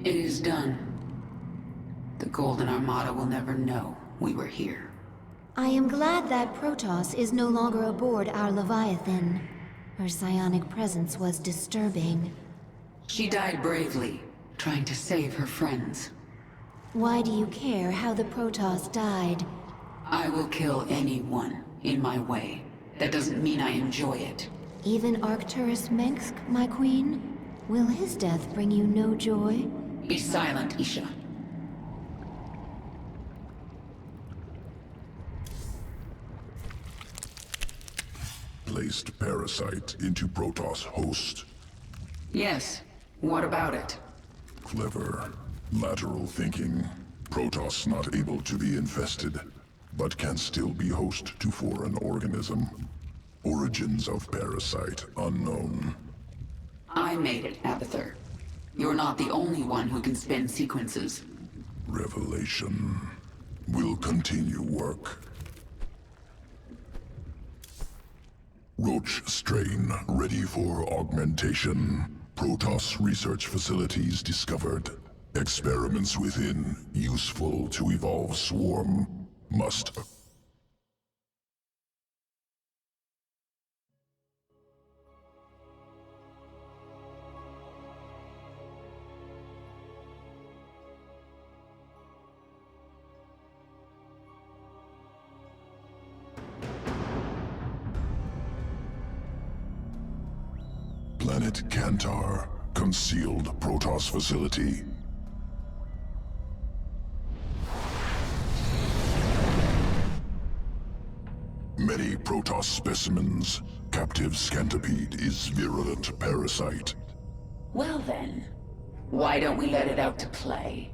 It is done. The Golden Armada will never know we were here. I am glad that Protoss is no longer aboard our Leviathan. Her psionic presence was disturbing. She died bravely, trying to save her friends. Why do you care how the Protoss died? I will kill anyone in my way. That doesn't mean I enjoy it. Even Arcturus Mengsk, my queen? Will his death bring you no joy? Be silent, Isha. Placed parasite into Protoss host. Yes. What about it? Clever. Lateral thinking. Protoss not able to be infested, but can still be host to foreign organism. Origins of parasite unknown. I made it, Abathur. You're not the only one who can spin sequences. Revelation. Will continue work. Roach strain ready for augmentation. Protoss research facilities discovered. Experiments within, useful to evolve swarm. Must. Planet Kantar, concealed Protoss facility. Many Protoss specimens. Captive Scantipede is virulent parasite. Well then, why don't we let it out to play?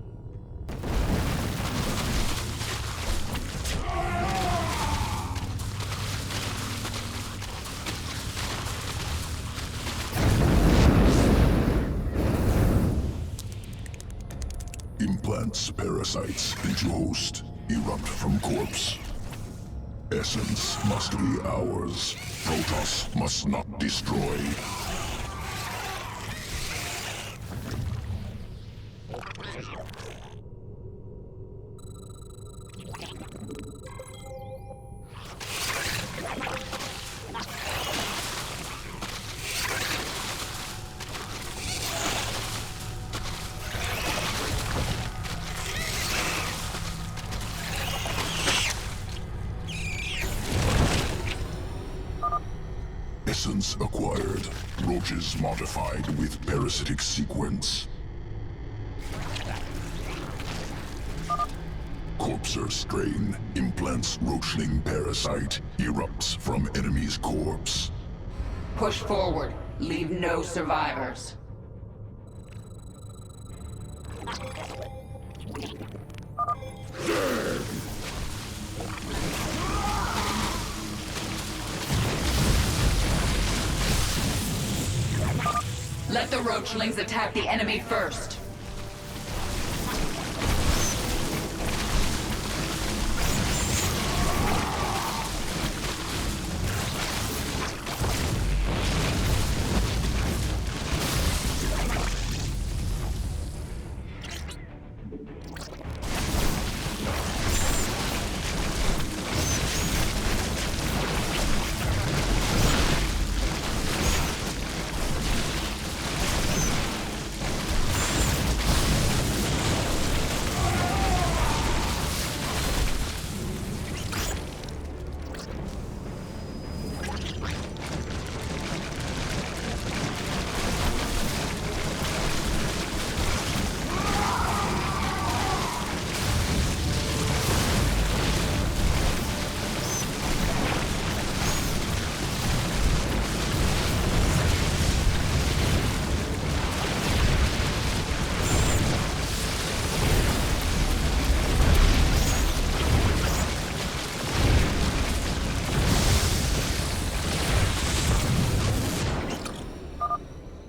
Implants parasites into host. Erupt from corpse. Essence must be ours. Protoss must not destroy. Essence acquired. Roaches modified with parasitic sequence. Corpser strain. Implants roachling parasite. Erupts from enemy's corpse. Push forward. Leave no survivors. Let the roachlings attack the enemy first.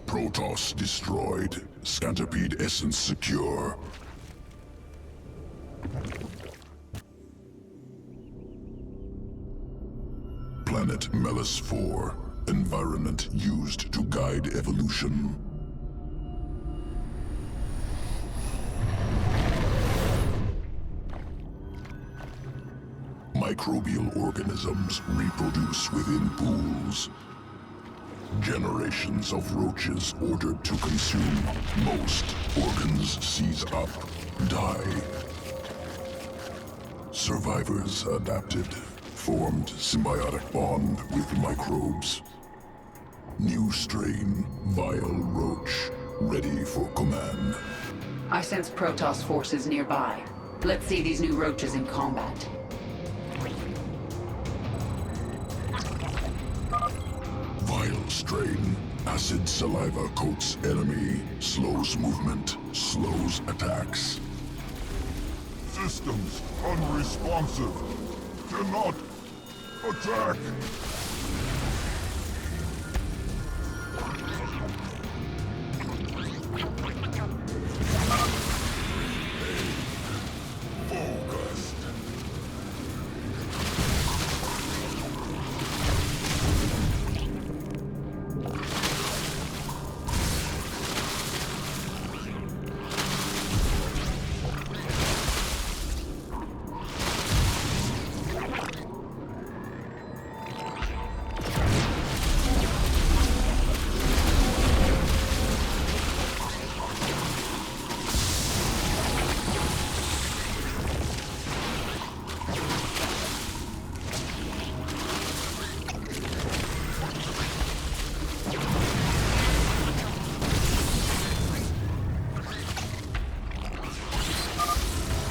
Protoss destroyed. Scantipede essence secure. Planet Melis 4. Environment used to guide evolution. Microbial organisms reproduce within pools. Generations of roaches ordered to consume most organs seize up, die. Survivors adapted, formed symbiotic bond with microbes. New strain, vile roach, ready for command. I sense Protoss forces nearby. Let's see these new roaches in combat. Vile strain. Acid saliva coats enemy, slows movement, slows attacks. Systems unresponsive. Cannot attack. Focused.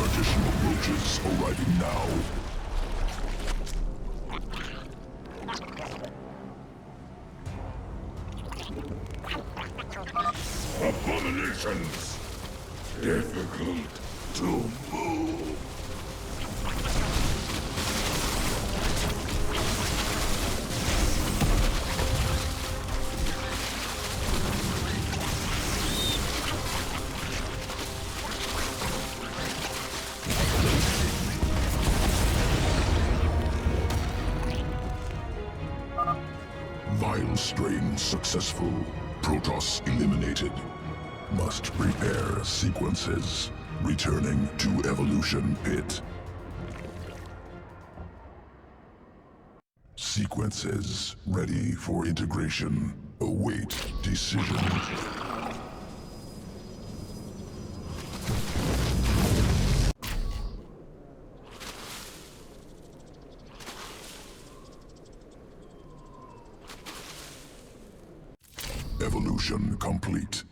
Additional roaches arriving now. Abominations! Difficult to move. Vile strain successful. Protoss eliminated. Must prepare sequences. Returning to evolution pit. Sequences ready for integration. Await decision. Evolution complete.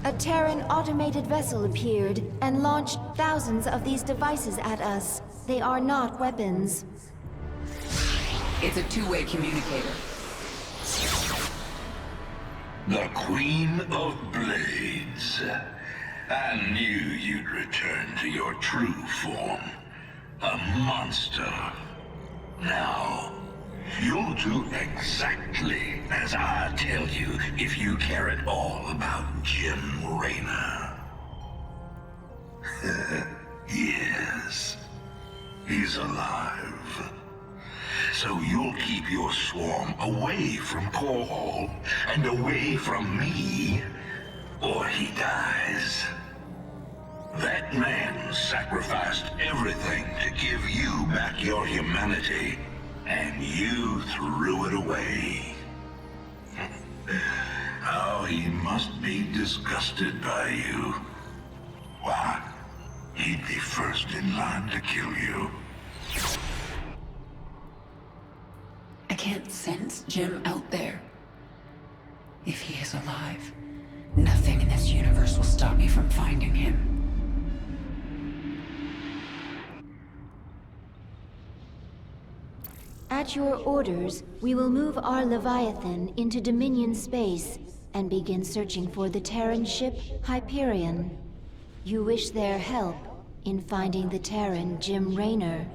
A Terran automated vessel appeared and launched thousands of these devices at us. They are not weapons. It's a two-way communicator. The Queen of Blades. I knew you'd return to your true form. A monster. Now, you'll do exactly as I tell you if you care at all about Jim Raynor. Yes, he's alive. So you'll keep your swarm away from Call and away from me, or he dies. That man sacrificed everything to give you back your humanity, and you threw it away. Oh, he must be disgusted by you. Why, he'd be first in line to kill you. I can't sense Jim out there. If he is alive, nothing in this universe will stop me from finding him. At your orders, we will move our Leviathan into Dominion space and begin searching for the Terran ship Hyperion. You wish their help in finding the Terran Jim Raynor.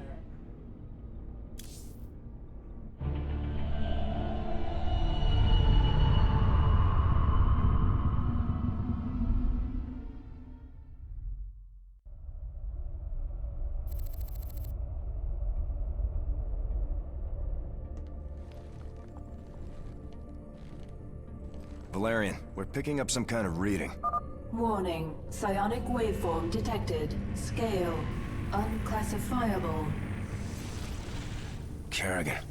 Valerian, we're picking up some kind of reading. Warning. Psionic waveform detected. Scale. Unclassifiable. Kerrigan,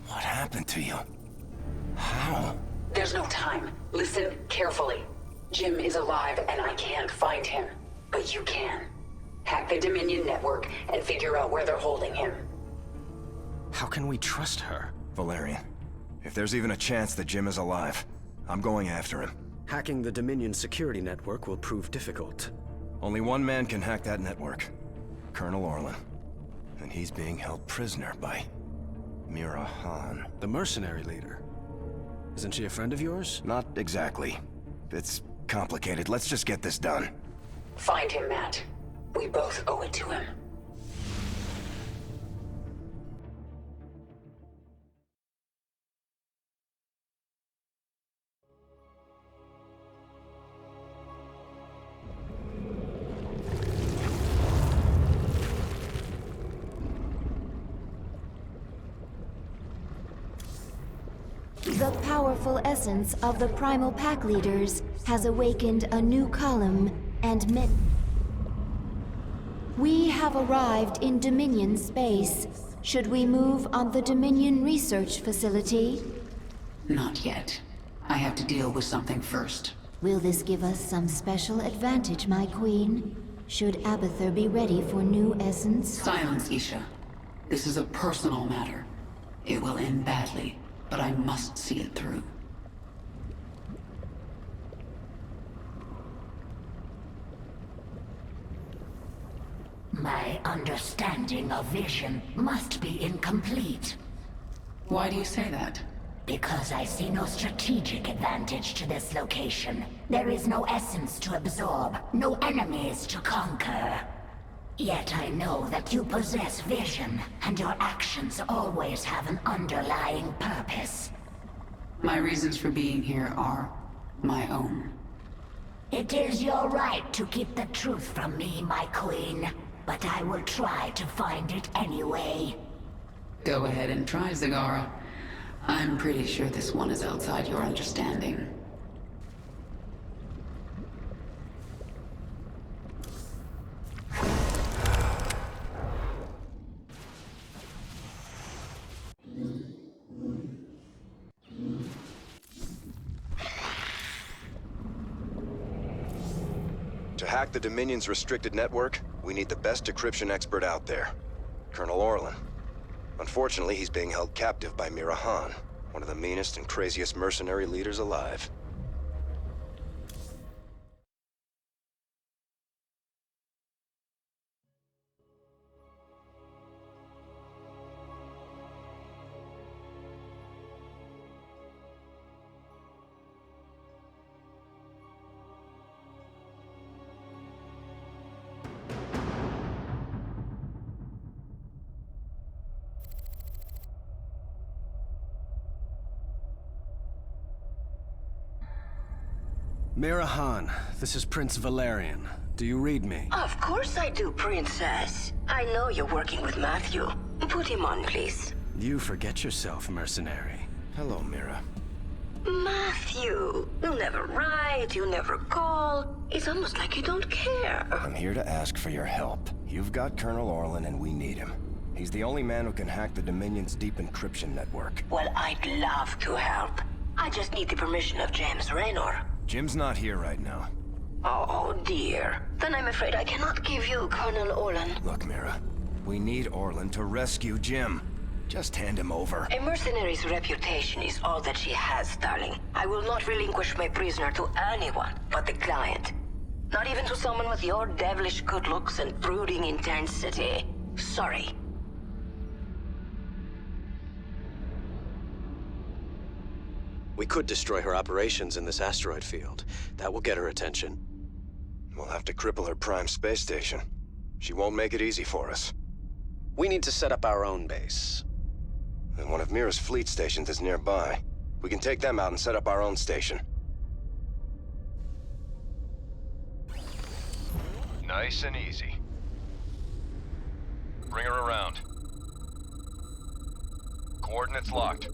what happened to you? How? There's no time. Listen carefully. Jim is alive and I can't find him. But you can. Hack the Dominion network and figure out where they're holding him. How can we trust her? Valerian, if there's even a chance that Jim is alive, I'm going after him. Hacking the Dominion security network will prove difficult. Only one man can hack that network. Colonel Orlan. And he's being held prisoner by Mira Han. The mercenary leader. Isn't she a friend of yours? Not exactly. It's complicated. Let's just get this done. Find him, Matt. We both owe it to him. The powerful essence of the primal pack leaders has awakened a new column and We have arrived in Dominion space. Should we move on the Dominion research facility? Not yet. I have to deal with something first. Will this give us some special advantage, my queen? Should Abathur be ready for new essence? Silence, Isha. This is a personal matter. It will end badly, but I must see it through. My understanding of vision must be incomplete. Why do you say that? Because I see no strategic advantage to this location. There is no essence to absorb, no enemies to conquer. Yet I know that you possess vision, and your actions always have an underlying purpose. My reasons for being here are my own. It is your right to keep the truth from me, my queen. But I will try to find it anyway. Go ahead and try, Zagara. I'm pretty sure this one is outside your understanding. To hack the Dominion's restricted network, we need the best decryption expert out there, Colonel Orlan. Unfortunately, he's being held captive by Mira Han, one of the meanest and craziest mercenary leaders alive. Mira Han, this is Prince Valerian. Do you read me? Of course I do, Princess. I know you're working with Matthew. Put him on, please. You forget yourself, mercenary. Hello, Mira. Matthew, you never write, you never call. It's almost like you don't care. I'm here to ask for your help. You've got Colonel Orlan and we need him. He's the only man who can hack the Dominion's deep encryption network. Well, I'd love to help. I just need the permission of James Raynor. Jim's not here right now. Oh dear. Then I'm afraid I cannot give you Colonel Orlan. Look, Mira, we need Orlan to rescue Jim. Just hand him over. A mercenary's reputation is all that she has, darling. I will not relinquish my prisoner to anyone but the client. Not even to someone with your devilish good looks and brooding intensity. Sorry. We could destroy her operations in this asteroid field. That will get her attention. We'll have to cripple her prime space station. She won't make it easy for us. We need to set up our own base. And one of Mira's fleet stations is nearby. We can take them out and set up our own station. Nice and easy. Bring her around. Coordinates locked.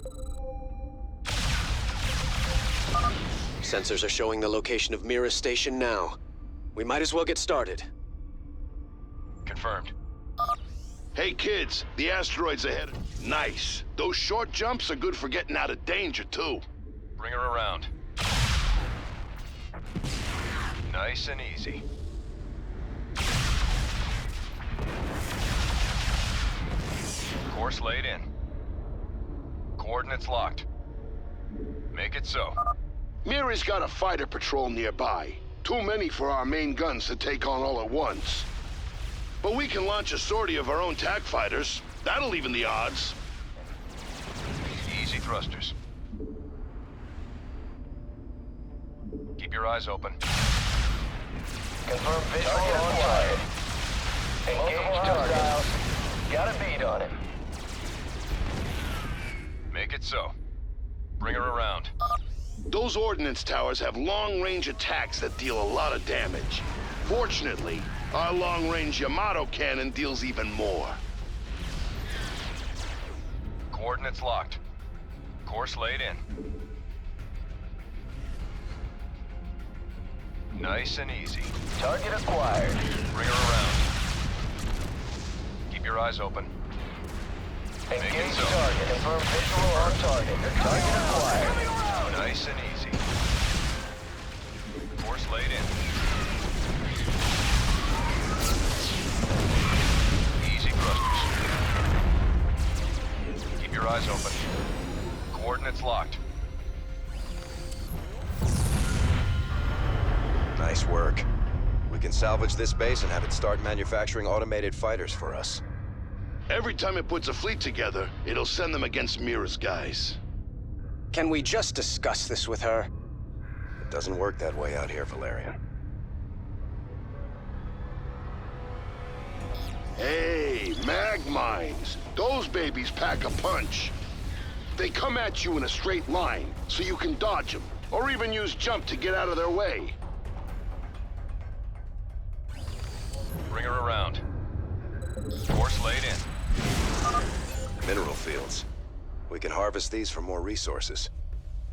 Sensors are showing the location of Mira's station now. We might as well get started. Confirmed. Hey kids, the asteroid's ahead. Nice. Those short jumps are good for getting out of danger too. Bring her around. Nice and easy. Course laid in. Coordinates locked. Make it so. Mira's got a fighter patrol nearby. Too many for our main guns to take on all at once. But we can launch a sortie of our own TAC fighters. That'll even the odds. Easy thrusters. Keep your eyes open. Confirm visual on target. Engage target. Got a bead on him. Make it so. Bring her around. Those ordnance towers have long-range attacks that deal a lot of damage. Fortunately, our long-range Yamato cannon deals even more. Coordinates locked. Course laid in. Nice and easy. Target acquired. Bring her around. Keep your eyes open. Make it Engage so. target. Confirm visual on target. Target acquired. Nice and easy. Course laid in. Easy thrusters. Keep your eyes open. Coordinates locked. Nice work. We can salvage this base and have it start manufacturing automated fighters for us. Every time it puts a fleet together, it'll send them against Mira's guys. Can we just discuss this with her? It doesn't work that way out here, Valerian. Hey, mag mines. Those babies pack a punch. They come at you in a straight line, so you can dodge them, or even use jump to get out of their way. Bring her around. Course laid in. Mineral fields. We can harvest these for more resources.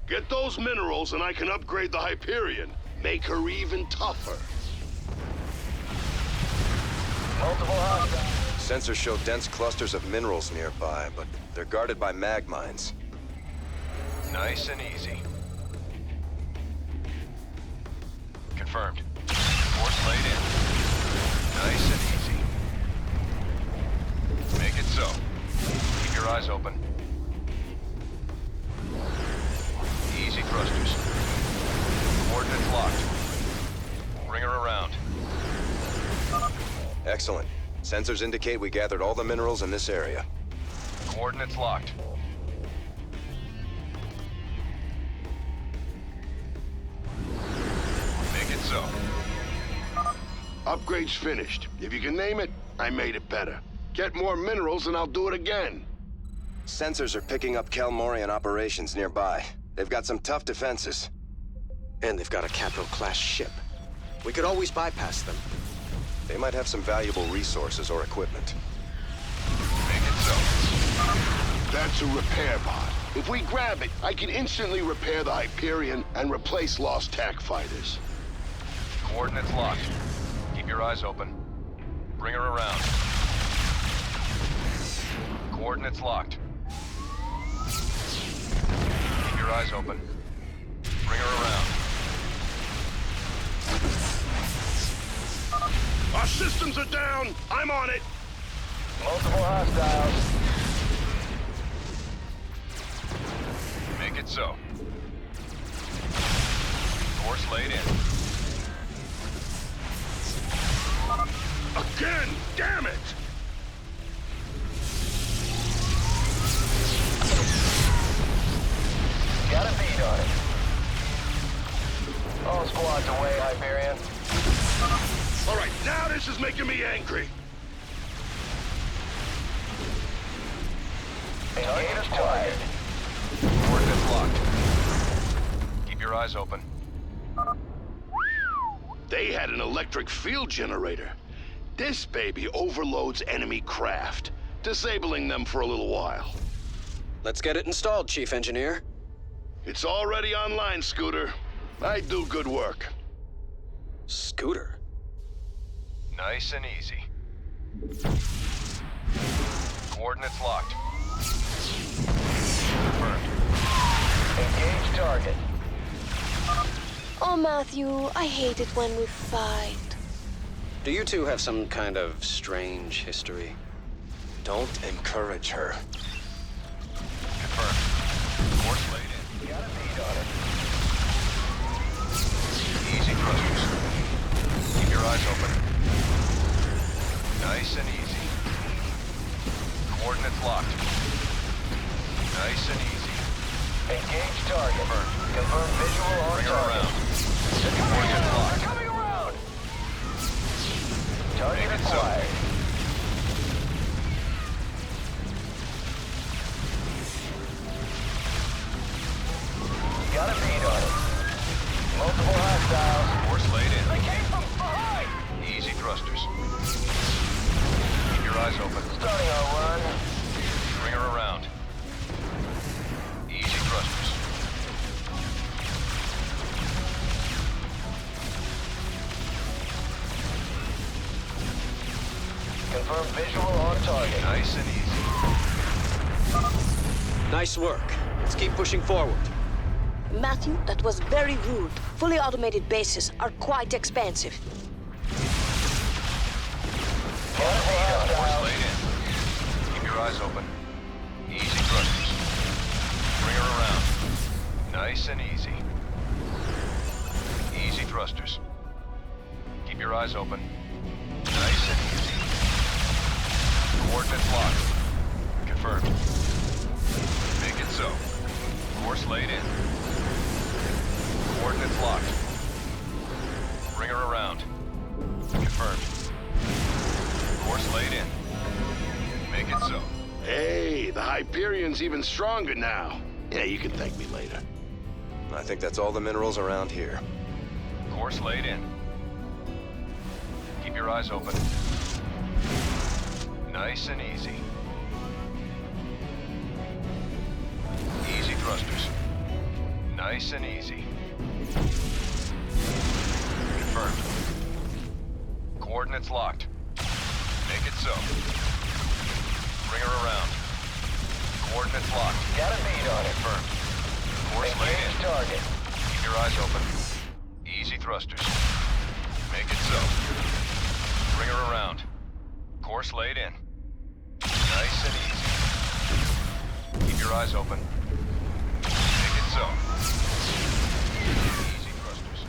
Get those minerals and I can upgrade the Hyperion. Make her even tougher. Multiple hostiles. Sensors show dense clusters of minerals nearby, but they're guarded by mag mines. Nice and easy. Confirmed. Course laid in. Nice and easy. Make it so. Keep your eyes open. Easy thrusters. Coordinates locked. Bring her around. Excellent. Sensors indicate we gathered all the minerals in this area. Coordinates locked. Make it so. Upgrade's finished. If you can name it, I made it better. Get more minerals and I'll do it again. Sensors are picking up Kelmorian operations nearby. They've got some tough defenses. And they've got a capital-class ship. We could always bypass them. They might have some valuable resources or equipment. Make it so. That's a repair bot. If we grab it, I can instantly repair the Hyperion and replace lost TAC fighters. Coordinates locked. Keep your eyes open. Bring her around. Coordinates locked. Keep your eyes open. Bring her around. Our systems are down! I'm on it! Multiple hostiles. Make it so. Course laid in. Again! Damn it! Got a bead on it. All squads away, Hyperion. All right, now this is making me angry. Target acquired. Coordinates locked. Keep your eyes open. They had an electric field generator. This baby overloads enemy craft, disabling them for a little while. Let's get it installed, Chief Engineer. It's already online, Scooter. I do good work. Scooter? Nice and easy. Coordinates locked. Confirmed. Engage target. Oh, Matthew, I hate it when we fight. Do you two have some kind of strange history? Don't encourage her. Confirmed. Course laid in. Got a bead on it. Easy thrusters. Keep your eyes open. Nice and easy. Coordinates locked. Nice and easy. Engage target. Confirmed. Confirm visual on Bring her target. around. Coordinates locked. They're coming around! Target Make it so. acquired. Got a bead on it. Multiple hostiles. Course laid in. They came from behind! Easy thrusters. Keep your eyes open. Starting our run. Bring her around. Easy thrusters. Confirm visual on target. Nice and easy. Nice work. Let's keep pushing forward. Matthew, that was very rude. Fully automated bases are quite expensive. Course laid in. Keep your eyes open. Easy thrusters. Bring her around. Nice and easy. Easy thrusters. Keep your eyes open. Nice and easy. Coordinates locked. Confirmed. Make it so. Course laid in. Coordinates locked. Bring her around. Confirmed. Course laid in. Make it so. Hey, the Hyperion's even stronger now. Yeah, you can thank me later. I think that's all the minerals around here. Course laid in. Keep your eyes open. Nice and easy. Easy thrusters. Nice and easy. Confirmed. Coordinates locked. Make it so. Bring her around. Coordinates locked. Got a bead on it. Confirmed. Course laid in. Engage target. Keep your eyes open. Easy thrusters. Make it so. Bring her around. Course laid in. Nice and easy. Keep your eyes open. Make it so. Easy thrusters.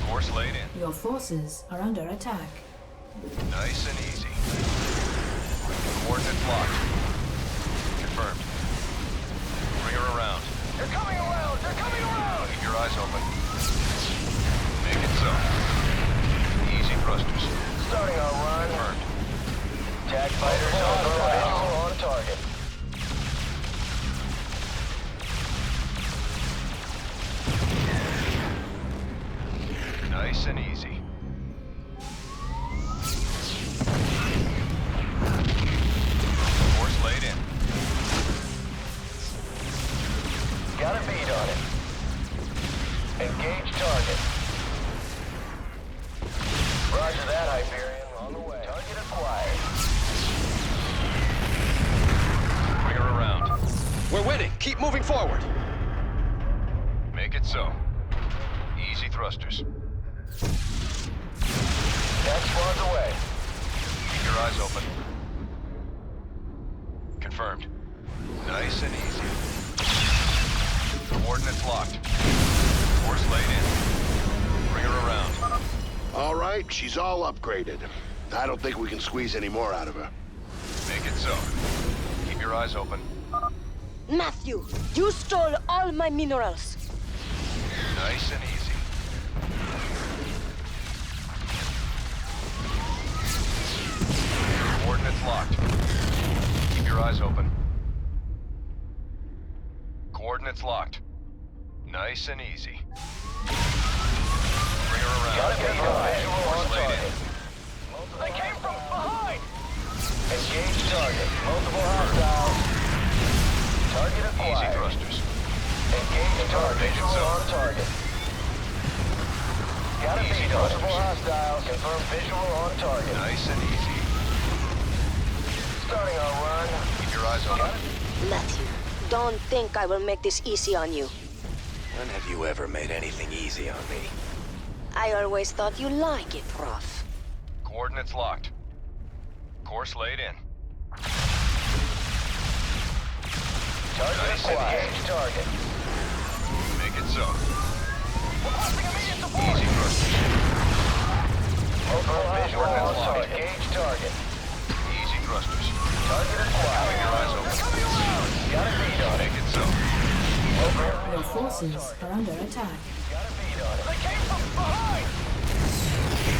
Course laid in. Your forces are under attack. Nice and easy. Coordinates locked. Confirmed. Bring her around. They're coming around! They're coming around! Keep your eyes open. Make it so. Easy thrusters. Starting our run. Confirmed. Attack fighters on target. Nice and easy. Course laid in. Got a bead on it. Engage target. Roger that, Hyperion. On the way. Target acquired. Bring her around. We're winning. Keep moving forward. Make it so. Easy thrusters. That squad's away. Keep your eyes open. Confirmed. Nice and easy. Coordinates locked. Course laid in. Bring her around. All right, she's all upgraded. I don't think we can squeeze any more out of her. Make it so. Keep your eyes open. Matthew, you stole all my minerals. Nice and easy. Coordinates locked. Keep your eyes open. Coordinates locked. Nice and easy. Bring her around. Got a bead on visual on Course laid in. target. They came from behind! Engage target. Multiple hostiles. Target Easy acquired. thrusters. thrusters. Multiple hostiles. Confirm visual on target. Nice and easy. Starting our run. Keep your eyes open. Matthew, don't think I will make this easy on you. When have you ever made anything easy on me? I always thought you like it rough. Coordinates locked. Course laid in. Target acquired. Engage target. Make it so. Easy thrusters. Multiple visual on target. Engage target. Easy thrusters. Target acquired. Keep your eyes open. Got a bead on it. Make it so. Your forces are under attack. Got a bead on it. They came from behind!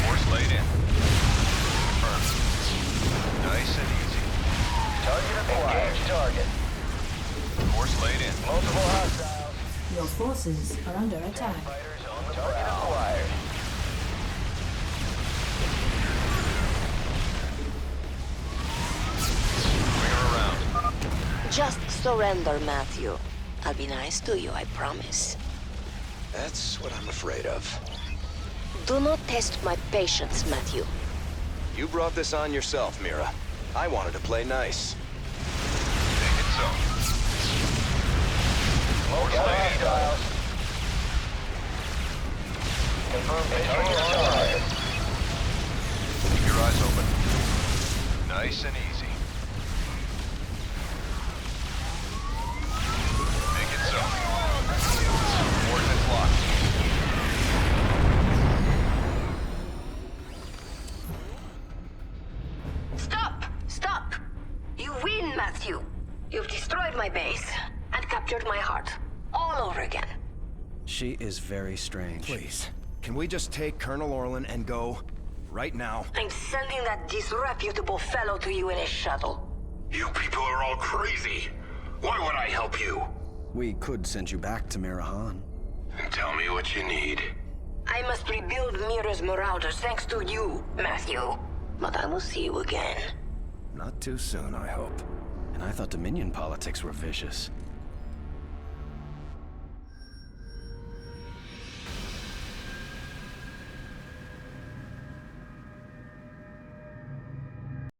Course laid in. Confirmed. Nice and easy. Target acquired. Engage target. Course laid in. Multiple hostiles. Your forces are under attack. Fighters on the target acquired. Bring her around. Just surrender, Matthew. I'll be nice to you, I promise. That's what I'm afraid of. Do not test my patience, Matthew. You brought this on yourself, Mira. I wanted to play nice. Make it so. Multiple hostiles. Confirm visual on target. Keep your eyes open. Nice and easy. Make it so. Coordinates locked. Stop! Stop! You win, Matthew. You've destroyed my base and captured my heart. All over again. She is very strange. Please, can we just take Colonel Orlan and go? Right now. I'm sending that disreputable fellow to you in a shuttle. You people are all crazy. Why would I help you? We could send you back to Mira Han. Tell me what you need. I must rebuild Mira's marauders thanks to you, Matthew. But I will see you again. Not too soon, I hope. And I thought Dominion politics were vicious.